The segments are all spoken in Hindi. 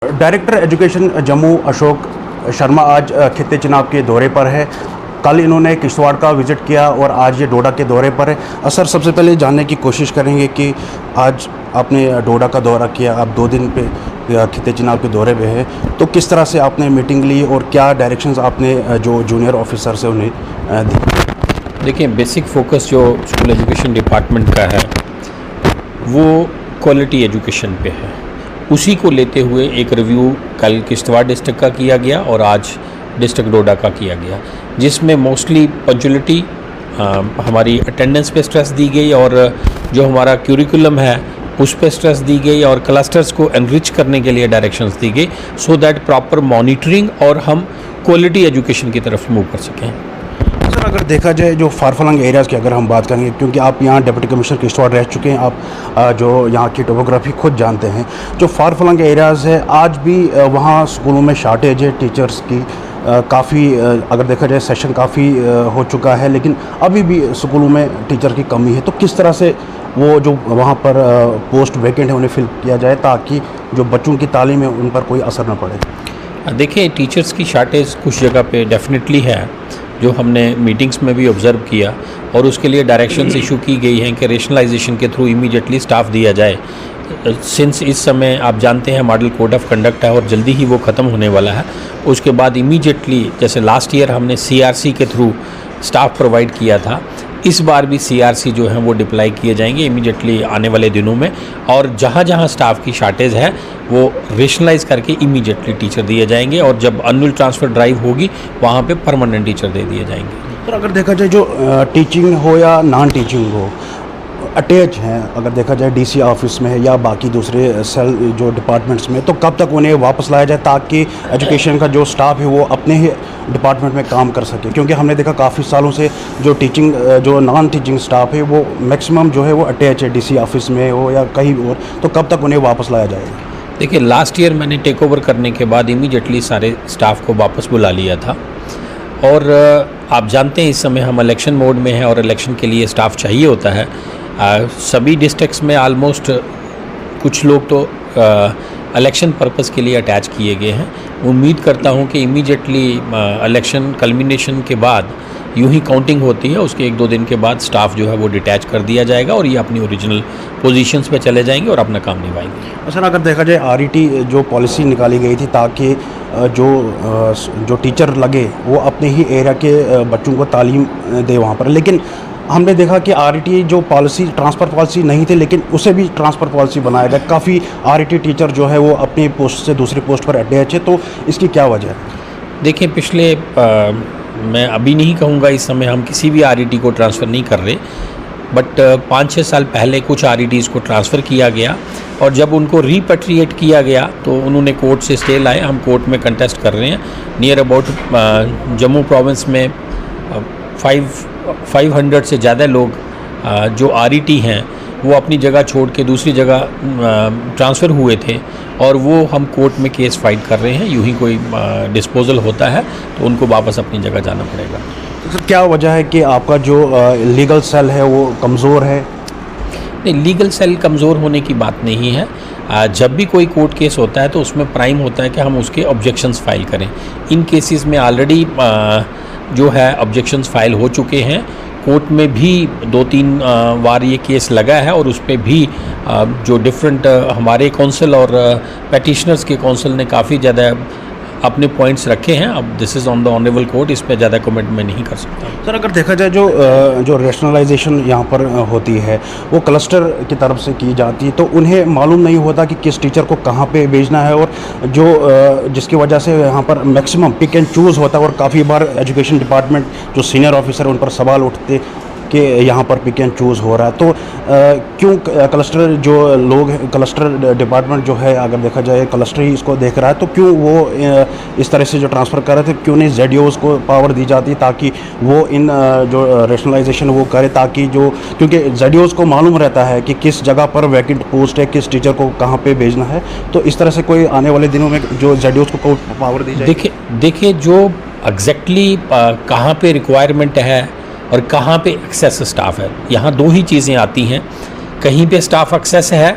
डायरेक्टर एजुकेशन जम्मू अशोक शर्मा आज खित्ते चुनाव के दौरे पर है। कल इन्होंने किश्तवाड़ का विज़िट किया और आज ये डोडा के दौरे पर है। सर, सबसे पहले जानने की कोशिश करेंगे कि आज आपने डोडा का दौरा किया, आप 2 दिन पे खित्ते चुनाव के दौरे पे है, तो किस तरह से आपने मीटिंग ली और क्या डायरेक्शंस आपने जो जूनियर ऑफिसर से उन्हें दी? देखिए, बेसिक फोकस जो स्कूल एजुकेशन डिपार्टमेंट का है वो क्वालिटी एजुकेशन पे है। उसी को लेते हुए एक रिव्यू कल किश्तवाड़ डिस्ट्रिक्ट का किया गया और आज डिस्ट्रिक्ट डोडा का किया गया, जिसमें मोस्टली पंक्चुअलिटी, हमारी अटेंडेंस पे स्ट्रेस दी गई और जो हमारा क्यूरिकुलम है उस पे स्ट्रेस दी गई और क्लस्टर्स को एनरिच करने के लिए डायरेक्शंस दी गई, सो दैट प्रॉपर मॉनिटरिंग और हम क्वालिटी एजुकेशन की तरफ मूव कर सकें। सर, अगर देखा जाए जो फारफलंग एरियाज़ की अगर हम बात करेंगे, क्योंकि आप यहाँ डिप्टी कमिश्नर किश्तवाड़ रह चुके हैं, आप जो यहाँ की टोपोग्राफी खुद जानते हैं, जो फारफलंग एरियाज़ है आज भी वहाँ स्कूलों में शॉर्टेज है टीचर्स की। काफ़ी अगर देखा जाए सेशन काफ़ी हो चुका है, लेकिन अभी भी स्कूलों में टीचर की कमी है। तो किस तरह से वो जो वहाँ पर पोस्ट वैकेंट है उन्हें फिल किया जाए ताकि जो बच्चों की तालीम है उन पर कोई असर न पड़े? देखिए, टीचर्स की शॉर्टेज कुछ जगह पे डेफिनेटली है, जो हमने मीटिंग्स में भी ऑब्ज़र्व किया और उसके लिए डायरेक्शंस इशू की गई हैं कि रेशनलाइजेशन के थ्रू इमीडिएटली स्टाफ दिया जाए। सिंस इस समय आप जानते हैं मॉडल कोड ऑफ कंडक्ट है और जल्दी ही वो ख़त्म होने वाला है, उसके बाद इमीडिएटली जैसे लास्ट ईयर हमने सीआरसी के थ्रू स्टाफ प्रोवाइड किया था, इस बार भी सीआरसी जो है वो डिप्लाई किए जाएंगे इमीडिएटली आने वाले दिनों में, और जहाँ जहाँ स्टाफ की शॉर्टेज है वो रेशनलाइज करके इमीडिएटली टीचर दिए जाएंगे और जब एनुअल ट्रांसफ़र ड्राइव होगी वहाँ पे परमानेंट टीचर दे दिए जाएंगे। तो अगर देखा जाए जो टीचिंग हो या नॉन टीचिंग हो, अटैच हैं, अगर देखा जाए डीसी ऑफिस में या बाकी दूसरे सेल जो डिपार्टमेंट्स में, तो कब तक उन्हें वापस लाया जाए ताकि एजुकेशन का जो स्टाफ है वो अपने ही डिपार्टमेंट में काम कर सके? क्योंकि हमने देखा काफ़ी सालों से जो टीचिंग जो नॉन टीचिंग स्टाफ है वो मैक्सिमम जो है वो अटैच है डीसी ऑफिस में हो या कहीं और, तो कब तक उन्हें वापस लाया जाएगा? देखिए, लास्ट ईयर मैंने टेक ओवर करने के बाद इमीडिएटली सारे स्टाफ को वापस बुला लिया था और आप जानते हैं इस समय हम इलेक्शन मोड में हैं और इलेक्शन के लिए स्टाफ चाहिए होता है। सभी डिस्ट्रिक्ट्स में आलमोस्ट कुछ लोग तो इलेक्शन पर्पस के लिए अटैच किए गए हैं। उम्मीद करता हूं कि इमीडिएटली इलेक्शन कल्मिनेशन के बाद यूं ही काउंटिंग होती है, उसके 1-2 दिन के बाद स्टाफ जो है वो डिटैच कर दिया जाएगा और ये अपनी ओरिजिनल पोजीशंस पे चले जाएंगे और अपना काम निभाएंगे। सर, अगर देखा जाए आरईटी जो पॉलिसी निकाली गई थी ताकि जो टीचर लगे वो अपने ही एरिया के बच्चों को तालीम दे वहाँ पर, लेकिन हमने देखा कि आरईटी जो पॉलिसी ट्रांसफ़र पॉलिसी नहीं थी, लेकिन उसे भी ट्रांसफ़र पॉलिसी बनाया गया। काफ़ी आरईटी टीचर जो है वो अपनी पोस्ट से दूसरी पोस्ट पर अटैच है, तो इसकी क्या वजह है? देखिए, पिछले मैं अभी नहीं कहूँगा इस समय हम किसी भी आरईटी को ट्रांसफ़र नहीं कर रहे, बट 5-6 साल पहले कुछ आरईटीज़ को ट्रांसफ़र किया गया और जब उनको रिपेट्रिएट किया गया तो उन्होंने कोर्ट से स्टे लाए। हम कोर्ट में कंटेस्ट कर रहे हैं। नियर अबाउट जम्मू प्रोविंस में 500 से ज़्यादा लोग जो आरईटी हैं वो अपनी जगह छोड़ के दूसरी जगह ट्रांसफ़र हुए थे और वो हम कोर्ट में केस फाइट कर रहे हैं। यूं ही कोई डिस्पोजल होता है तो उनको वापस अपनी जगह जाना पड़ेगा। तो सर, क्या वजह है कि आपका जो लीगल सेल है वो कमज़ोर है? नहीं, लीगल सेल कमज़ोर होने की बात नहीं है। जब भी कोई कोर्ट केस होता है तो उसमें प्राइम होता है कि हम उसके ऑब्जेक्शंस फाइल करें। इन केसेस में ऑलरेडी जो है ऑब्जेक्शंस फाइल हो चुके हैं। कोर्ट में भी 2-3 बार ये केस लगा है और उस पर भी जो डिफरेंट हमारे कौंसिल और पैटिशनर्स के कौंसिल ने काफ़ी ज़्यादा अपने पॉइंट्स रखे हैं। अब this is on the honourable court, इस पर ज़्यादा कमेंट मैं नहीं कर सकता। सर, अगर देखा जाए जो रेशनलाइजेशन यहाँ पर होती है वो क्लस्टर की तरफ से की जाती है, तो उन्हें मालूम नहीं होता कि किस टीचर को कहाँ पे भेजना है और जिसकी वजह से यहाँ पर मैक्सिमम पिक एंड चूज़ होता है और काफ़ी बार एजुकेशन डिपार्टमेंट जो सीनियर ऑफिसर उन पर सवाल उठते कि यहाँ पर पिक एंड चूज़ हो रहा है। तो क्यों क्लस्टर जो लोग क्लस्टर डिपार्टमेंट जो है, अगर देखा जाए क्लस्टर ही इसको देख रहा है, तो क्यों वो इस तरह से जो ट्रांसफ़र कर रहे थे, क्यों नहीं ZDOs को पावर दी जाती ताकि वो इन जो रेशनलाइजेशन वो करे, ताकि क्योंकि ZDOs को मालूम रहता है कि किस जगह पर वैकेंट पोस्ट है, किस टीचर को कहाँ पर भेजना है। तो इस तरह से कोई आने वाले दिनों में जो ZDOs को पावर दी जाए? देखिए जो एग्जैक्टली कहाँ पे रिक्वायरमेंट है और कहाँ पे एक्सेस स्टाफ है, यहाँ 2 ही चीज़ें आती हैं। कहीं पे स्टाफ एक्सेस है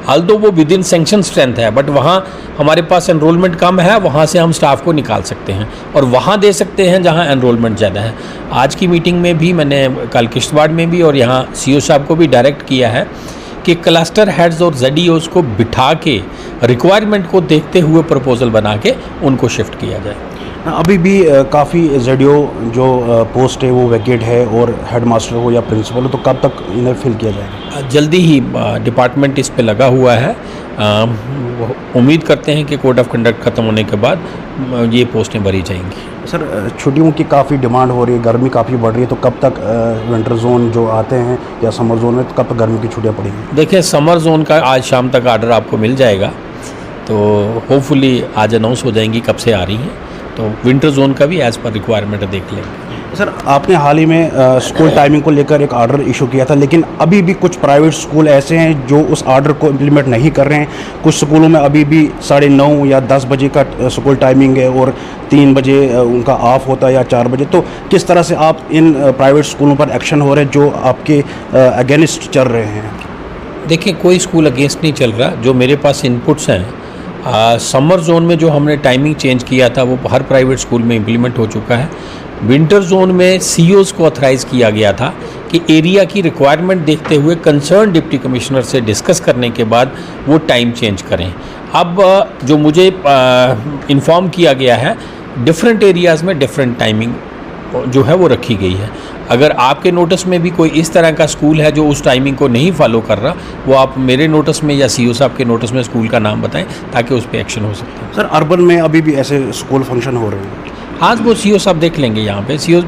ऑल्दो वो विद इन सेंक्शन स्ट्रेंथ है, बट वहाँ हमारे पास एनरोलमेंट कम है, वहाँ से हम स्टाफ को निकाल सकते हैं और वहाँ दे सकते हैं जहाँ एनरोलमेंट ज़्यादा है। आज की मीटिंग में भी मैंने कल किश्तवाड़ में भी और यहाँ सीओ साहब को भी डायरेक्ट किया है कि क्लस्टर हेड्स और ZEOs को बिठा के रिक्वायरमेंट को देखते हुए प्रपोजल बना के उनको शिफ्ट किया जाए। अभी भी काफ़ी ZEO जो पोस्ट है वो वैकेट है और हेडमास्टर हो या प्रिंसिपल हो, तो कब तक इन्हें फिल किया जाएगा? जल्दी ही डिपार्टमेंट इस पे लगा हुआ है। उम्मीद करते हैं कि कोड ऑफ कंडक्ट ख़त्म होने के बाद ये पोस्टें भरी जाएंगी। सर, छुट्टियों की काफ़ी डिमांड हो रही है, गर्मी काफ़ी बढ़ रही है, तो कब तक विंटर जोन जो आते हैं या समर जोन में, तो कब तक गर्मी की छुट्टियाँ पड़ेंगी? देखिए, समर जोन का आज शाम तक आर्डर आपको मिल जाएगा, तो होपफुली आज अनाउंस हो जाएंगी कब से आ रही हैं। तो विंटर जोन का भी एज़ पर रिक्वायरमेंट देख लेंगे। सर, आपने हाल ही में स्कूल टाइमिंग को लेकर एक आर्डर इशू किया था, लेकिन अभी भी कुछ प्राइवेट स्कूल ऐसे हैं जो उस आर्डर को इम्प्लीमेंट नहीं कर रहे हैं। कुछ स्कूलों में अभी भी 9:30 या 10 बजे का स्कूल टाइमिंग है और 3 बजे उनका ऑफ होता है या 4 बजे। तो किस तरह से आप इन प्राइवेट स्कूलों पर एक्शन हो रहे हैं जो आपके अगेंस्ट चल रहे हैं? देखिए, कोई स्कूल अगेंस्ट नहीं चल रहा। जो मेरे पास इनपुट्स हैं, समर जोन में जो हमने टाइमिंग चेंज किया था वो हर प्राइवेट स्कूल में इम्प्लीमेंट हो चुका है। विंटर जोन में सीईओज़ को ऑथराइज़ किया गया था कि एरिया की रिक्वायरमेंट देखते हुए कंसर्न डिप्टी कमिश्नर से डिस्कस करने के बाद वो टाइम चेंज करें। अब जो मुझे इन्फॉर्म किया गया है, डिफरेंट एरियाज़ में डिफरेंट टाइमिंग जो है वो रखी गई है। अगर आपके नोटिस में भी कोई इस तरह का स्कूल है जो उस टाइमिंग को नहीं फॉलो कर रहा, वो आप मेरे नोटिस में या सीईओ साहब के नोटिस में स्कूल का नाम बताएं ताकि उस पर एक्शन हो सके। सर, अर्बन में अभी भी ऐसे स्कूल फंक्शन हो रहे हैं? आज वो सीईओ साहब देख लेंगे, यहाँ पे सीईओ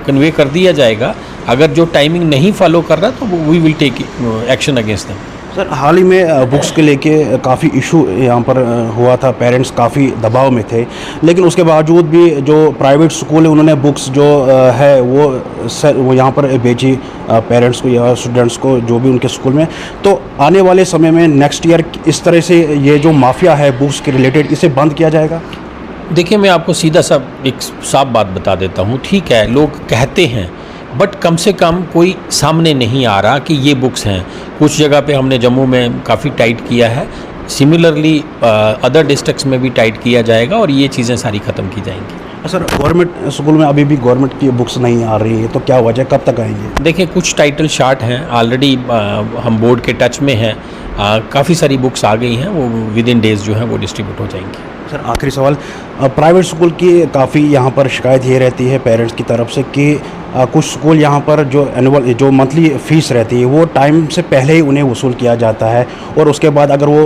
कन्वे कर दिया जाएगा। अगर जो टाइमिंग नहीं फॉलो कर रहा तो we will take action against them. Sir, हाल ही में बुक्स के लेके काफ़ी इशू यहाँ पर हुआ था, पेरेंट्स काफ़ी दबाव में थे, लेकिन उसके बावजूद भी जो प्राइवेट स्कूल है उन्होंने बुक्स जो है वो यहाँ पर बेची पेरेंट्स को या स्टूडेंट्स को, जो भी उनके स्कूल में। तो आने वाले समय में नेक्स्ट ईयर इस तरह से ये जो माफिया है बुक्स के रिलेटेड, इसे बंद किया जाएगा? देखिए, मैं आपको सीधा सा एक साफ बात बता देता हूँ। ठीक है, लोग कहते हैं, बट कम से कम कोई सामने नहीं आ रहा कि ये बुक्स हैं। कुछ जगह पे हमने जम्मू में काफ़ी टाइट किया है, सिमिलरली अदर डिस्ट्रिक्ट्स में भी टाइट किया जाएगा और ये चीज़ें सारी ख़त्म की जाएंगी। सर, गवर्नमेंट स्कूल में अभी भी गवर्नमेंट की बुक्स नहीं आ रही है, तो क्या वजह, कब तक आएंगे? देखिए, कुछ टाइटल शार्ट हैं, ऑलरेडी हम बोर्ड के टच में हैं। काफ़ी सारी बुक्स आ गई हैं, वो विद इन डेज़ जो हैं वो डिस्ट्रीब्यूट हो जाएंगी। सर, आखिरी सवाल, प्राइवेट स्कूल की काफ़ी यहाँ पर शिकायत ये रहती है पेरेंट्स की तरफ से कि कुछ स्कूल यहाँ पर जो मंथली फ़ीस रहती है वो टाइम से पहले ही उन्हें वसूल किया जाता है, और उसके बाद अगर वो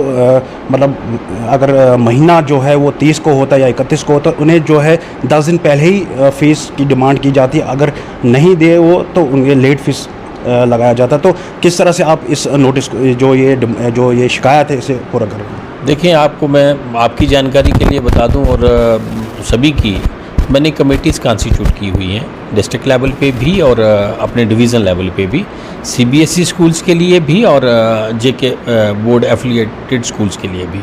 अगर महीना जो है वो 30 को होता है या 31 को होता है, उन्हें जो है 10 दिन पहले ही फ़ीस की डिमांड की जाती है। अगर नहीं दे वो तो उन्हें लेट फीस लगाया जाता है। तो किस तरह से आप इस नोटिस जो ये शिकायत है इसे पूरा करें? देखिए, आपको मैं आपकी जानकारी के लिए बता दूं और सभी की, मैंने कमेटीज़ कॉन्स्टिट्यूट की हुई हैं डिस्ट्रिक्ट लेवल पे भी और अपने डिवीज़न लेवल पे भी, CBSE स्कूल्स के लिए भी और JK बोर्ड एफिलिएटेड स्कूल्स के लिए भी।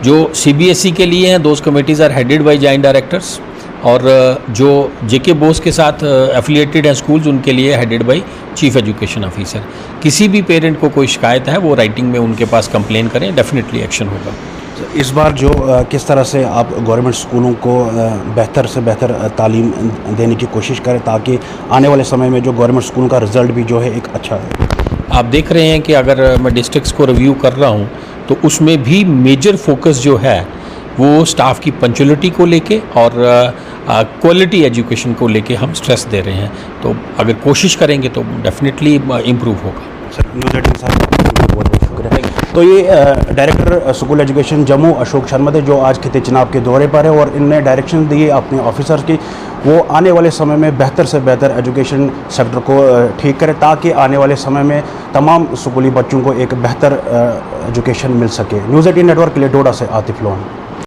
जो CBSE के लिए हैं, those committees are headed by joint directors, और जो JK बोर्ड्स के साथ एफिलिएटेड हैं स्कूल्स, उनके लिए headed by chief education officer. किसी भी पेरेंट को कोई शिकायत है वो राइटिंग में उनके पास कंप्लेन करें, डेफिनेटली एक्शन होगा। इस बार जो किस तरह से आप गवर्नमेंट स्कूलों को बेहतर से बेहतर तालीम देने की कोशिश करें ताकि आने वाले समय में जो गवर्नमेंट स्कूलों का रिज़ल्ट भी जो है एक अच्छा है? आप देख रहे हैं कि अगर मैं डिस्ट्रिक्ट्स को रिव्यू कर रहा हूँ तो उसमें भी मेजर फोकस जो है वो स्टाफ की पंक्चुअलिटी को लेके और क्वालिटी एजुकेशन को लेके हम स्ट्रेस दे रहे हैं। तो अगर कोशिश करेंगे तो डेफिनेटली इम्प्रूव होगा। सर, न्यूज़ 18 साहब बहुत बहुत शुक्रिया। तो ये director school education Jammu Ashok Sharma थे, जो आज खिते चुनाव के दौरे पर है और इनने डायरेक्शन दिए अपने ऑफिसर्स की, वो आने वाले समय में बेहतर से बेहतर एजुकेशन सेक्टर को ठीक करें ताकि आने वाले समय में तमाम स्कूली बच्चों को एक बेहतर एजुकेशन मिल सके। न्यूज़ 18 नेटवर्क के लिए डोडा से आतिफ लोन।